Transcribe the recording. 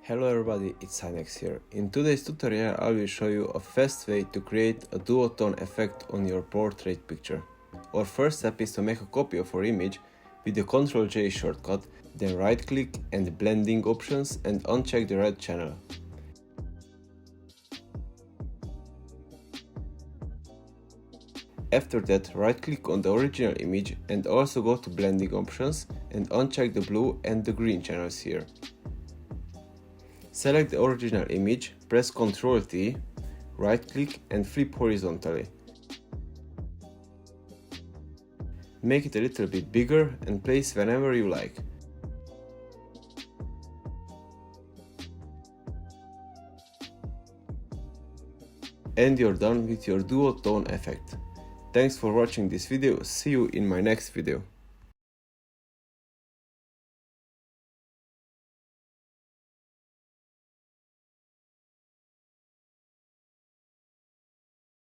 Hello everybody, it's Sinex here. In today's tutorial I will show you a fast way to create a duotone effect on your portrait picture. Our first step is to make a copy of our image with the Ctrl-J shortcut, then right click and blending options and uncheck the red channel. After that, right click on the original image and also go to blending options and uncheck the blue and the green channels here. Select the original image, press Ctrl T, right click and flip horizontally. Make it a little bit bigger and place whenever you like. And you're done with your duotone effect. Thanks for watching this video, see you in my next video.